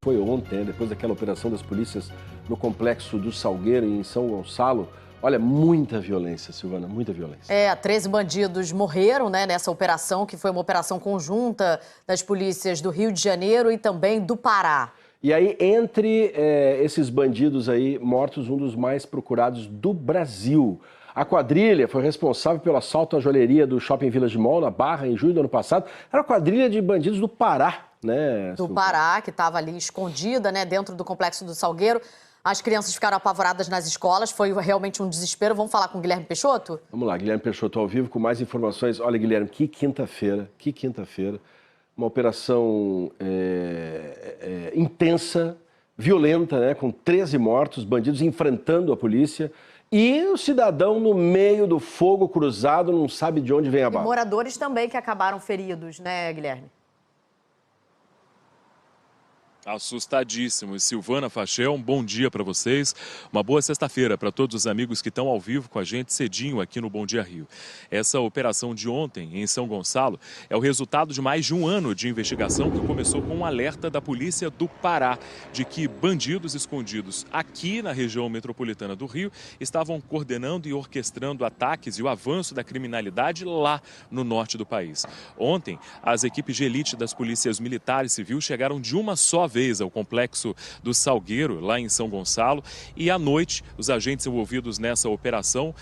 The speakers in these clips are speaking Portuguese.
Foi ontem, depois daquela operação das polícias no Complexo do Salgueiro, em São Gonçalo. Olha, muita violência, Silvana, muita violência. 13 bandidos morreram, nessa operação, que foi uma operação conjunta das polícias do Rio de Janeiro e também do Pará. E aí, entre esses bandidos aí mortos, um dos mais procurados do Brasil. A quadrilha foi responsável pelo assalto à joalheria do Shopping Village Mall, na Barra, em junho do ano passado. Era a quadrilha de bandidos do Pará, né? Do Pará, que estava ali escondida, dentro do Complexo do Salgueiro. As crianças ficaram apavoradas nas escolas, foi realmente um desespero. Vamos falar com o Guilherme Peixoto? Vamos lá, Guilherme Peixoto ao vivo com mais informações. Olha, Guilherme, que quinta-feira. Uma operação intensa, violenta, com 13 mortos, bandidos enfrentando a polícia. E o cidadão no meio do fogo cruzado, não sabe de onde vem a bala. E moradores também que acabaram feridos, Guilherme? Assustadíssimo. Silvana Fachel, um bom dia para vocês. Uma boa sexta-feira para todos os amigos que estão ao vivo com a gente cedinho aqui no Bom Dia Rio. Essa operação de ontem em São Gonçalo é o resultado de mais de um ano de investigação que começou com um alerta da polícia do Pará de que bandidos escondidos aqui na região metropolitana do Rio estavam coordenando e orquestrando ataques e o avanço da criminalidade lá no norte do país. Ontem, as equipes de elite das polícias militar e civil chegaram de uma só vez ao Complexo do Salgueiro, lá em São Gonçalo, e à noite os agentes envolvidos nessa operação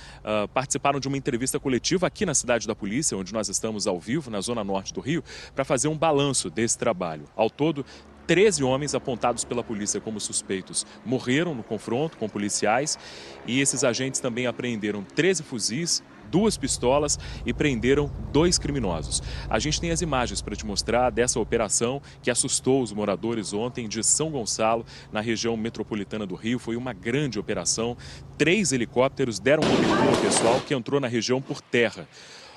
participaram de uma entrevista coletiva aqui na cidade da polícia, onde nós estamos ao vivo, na zona norte do Rio, para fazer um balanço desse trabalho. Ao todo, 13 homens apontados pela polícia como suspeitos morreram no confronto com policiais e esses agentes também apreenderam 13 fuzis, 2 pistolas e prenderam 2 criminosos. A gente tem as imagens para te mostrar dessa operação que assustou os moradores ontem de São Gonçalo, na região metropolitana do Rio. Foi uma grande operação. 3 helicópteros deram cobertura ao pessoal que entrou na região por terra.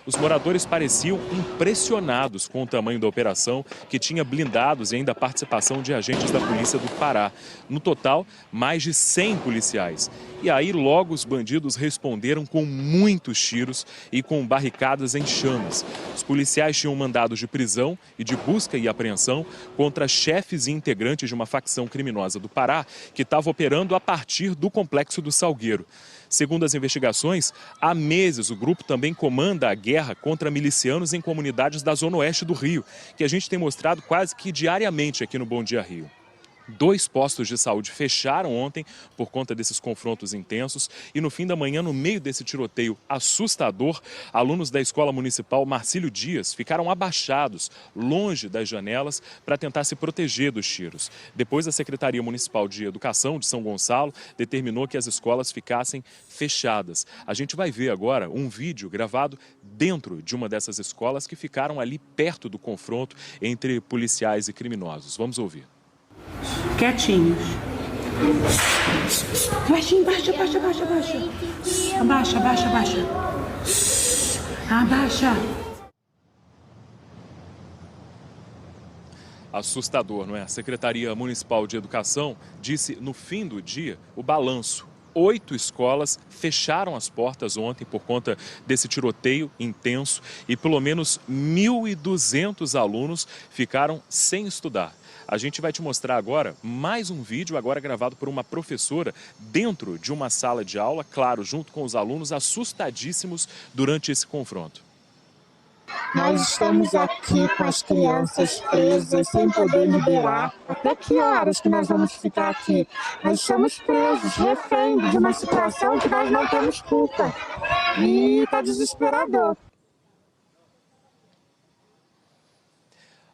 Os moradores pareciam impressionados com o tamanho da operação, que tinha blindados e ainda a participação de agentes da polícia do Pará. No total, mais de 100 policiais. E aí logo os bandidos responderam com muitos tiros e com barricadas em chamas. Os policiais tinham mandados de prisão e de busca e apreensão contra chefes e integrantes de uma facção criminosa do Pará que estava operando a partir do Complexo do Salgueiro. Segundo as investigações, há meses o grupo também comanda a guerra contra milicianos em comunidades da zona oeste do Rio, que a gente tem mostrado quase que diariamente aqui no Bom Dia Rio. 2 postos de saúde fecharam ontem por conta desses confrontos intensos e no fim da manhã, no meio desse tiroteio assustador, alunos da Escola Municipal Marcílio Dias ficaram abaixados, longe das janelas, para tentar se proteger dos tiros. Depois, a Secretaria Municipal de Educação de São Gonçalo determinou que as escolas ficassem fechadas. A gente vai ver agora um vídeo gravado dentro de uma dessas escolas que ficaram ali perto do confronto entre policiais e criminosos. Vamos ouvir. Quietinhos. Baixinho, baixa. Abaixa. Assustador, não é? A Secretaria Municipal de Educação disse no fim do dia o balanço. 8 escolas fecharam as portas ontem por conta desse tiroteio intenso e pelo menos 1.200 alunos ficaram sem estudar. A gente vai te mostrar agora mais um vídeo, agora gravado por uma professora dentro de uma sala de aula, claro, junto com os alunos assustadíssimos durante esse confronto. Nós estamos aqui com as crianças presas, sem poder liberar. Até que horas que nós vamos ficar aqui? Nós somos presos, refém de uma situação que nós não temos culpa. E está desesperador.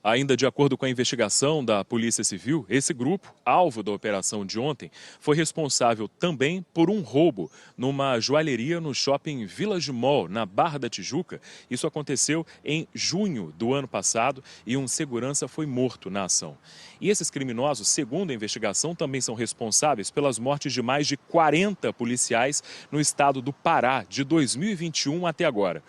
Ainda de acordo com a investigação da Polícia Civil, esse grupo, alvo da operação de ontem, foi responsável também por um roubo numa joalheria no Shopping Village Mall, na Barra da Tijuca. Isso aconteceu em junho do ano passado e um segurança foi morto na ação. E esses criminosos, segundo a investigação, também são responsáveis pelas mortes de mais de 40 policiais no estado do Pará, de 2021 até agora.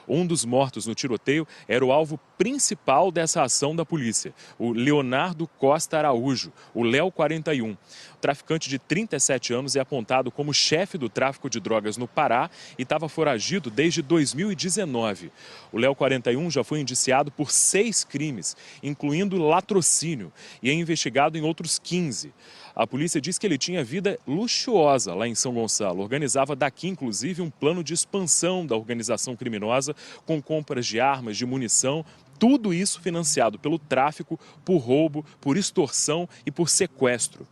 Um dos mortos no tiroteio era o alvo principal dessa ação da polícia, o Leonardo Costa Araújo, o Léo 41. O traficante de 37 anos é apontado como chefe do tráfico de drogas no Pará e estava foragido desde 2019. O Léo 41 já foi indiciado por 6 crimes, incluindo latrocínio, e é investigado em outros 15. A polícia diz que ele tinha vida luxuosa lá em São Gonçalo. Organizava daqui, inclusive, um plano de expansão da organização criminosa com compras de armas, de munição. Tudo isso financiado pelo tráfico, por roubo, por extorsão e por sequestro.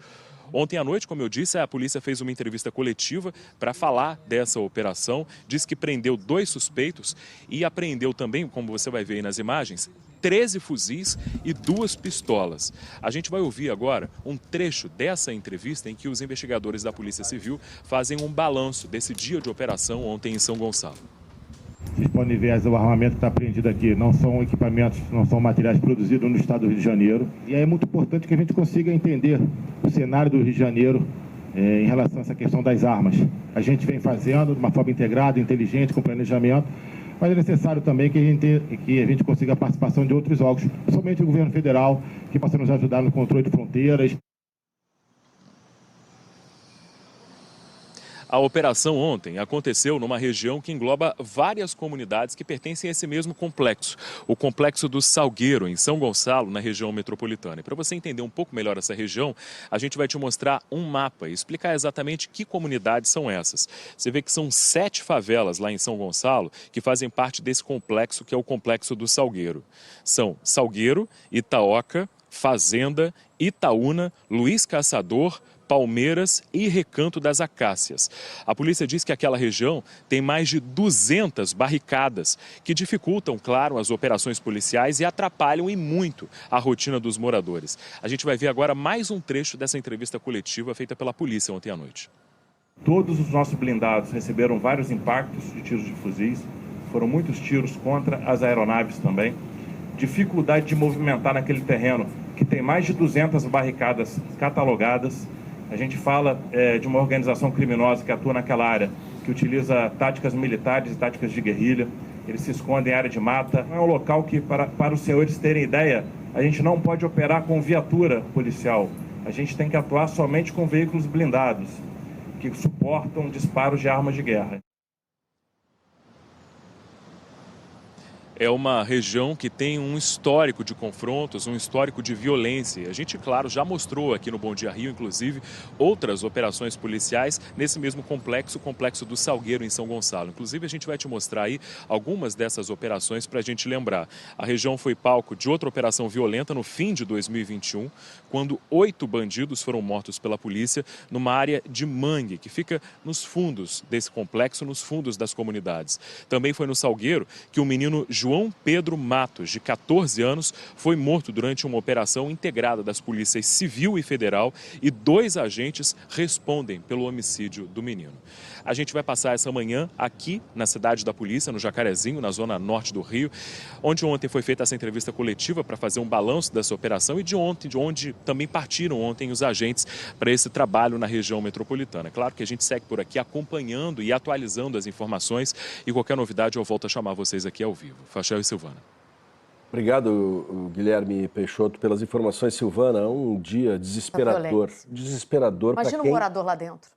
Ontem à noite, como eu disse, a polícia fez uma entrevista coletiva para falar dessa operação. Diz que prendeu 2 suspeitos e apreendeu também, como você vai ver aí nas imagens, 13 fuzis e 2 pistolas. A gente vai ouvir agora um trecho dessa entrevista em que os investigadores da Polícia Civil fazem um balanço desse dia de operação ontem em São Gonçalo. Vocês podem ver o armamento que está apreendido aqui. Não são equipamentos, não são materiais produzidos no estado do Rio de Janeiro. E aí é muito importante que a gente consiga entender o cenário do Rio de Janeiro em relação a essa questão das armas. A gente vem fazendo de uma forma integrada, inteligente, com planejamento, mas é necessário também que a gente consiga a participação de outros órgãos, principalmente o governo federal, que possa nos ajudar no controle de fronteiras. A operação ontem aconteceu numa região que engloba várias comunidades que pertencem a esse mesmo complexo, o Complexo do Salgueiro, em São Gonçalo, na região metropolitana. E para você entender um pouco melhor essa região, a gente vai te mostrar um mapa e explicar exatamente que comunidades são essas. Você vê que são 7 favelas lá em São Gonçalo que fazem parte desse complexo, que é o Complexo do Salgueiro. São Salgueiro, Itaoca, Fazenda, Itaúna, Luiz Caçador, Palmeiras e Recanto das Acácias. A polícia diz que aquela região tem mais de 200 barricadas que dificultam, claro, as operações policiais e atrapalham e muito a rotina dos moradores. A gente vai ver agora mais um trecho dessa entrevista coletiva feita pela polícia ontem à noite. Todos os nossos blindados receberam vários impactos de tiros de fuzis, foram muitos tiros contra as aeronaves também. Dificuldade de movimentar naquele terreno que tem mais de 200 barricadas catalogadas. A gente fala de uma organização criminosa que atua naquela área, que utiliza táticas militares e táticas de guerrilha. Eles se escondem em área de mata. É um local que, para os senhores terem ideia, a gente não pode operar com viatura policial. A gente tem que atuar somente com veículos blindados, que suportam disparos de armas de guerra. É uma região que tem um histórico de confrontos, um histórico de violência. A gente, claro, já mostrou aqui no Bom Dia Rio, inclusive, outras operações policiais nesse mesmo complexo, o Complexo do Salgueiro, em São Gonçalo. Inclusive, a gente vai te mostrar aí algumas dessas operações para a gente lembrar. A região foi palco de outra operação violenta no fim de 2021, quando 8 bandidos foram mortos pela polícia numa área de mangue, que fica nos fundos desse complexo, nos fundos das comunidades. Também foi no Salgueiro que o menino João Pedro Matos, de 14 anos, foi morto durante uma operação integrada das polícias civil e federal e 2 agentes respondem pelo homicídio do menino. A gente vai passar essa manhã aqui na cidade da polícia, no Jacarezinho, na zona norte do Rio, onde ontem foi feita essa entrevista coletiva para fazer um balanço dessa operação e de onde também partiram ontem os agentes para esse trabalho na região metropolitana. Claro que a gente segue por aqui acompanhando e atualizando as informações e qualquer novidade eu volto a chamar vocês aqui ao vivo. Fachel e Silvana. Obrigado, Guilherme Peixoto, pelas informações, Silvana. Um dia desesperador. Desesperador para quem... Imagina um morador lá dentro.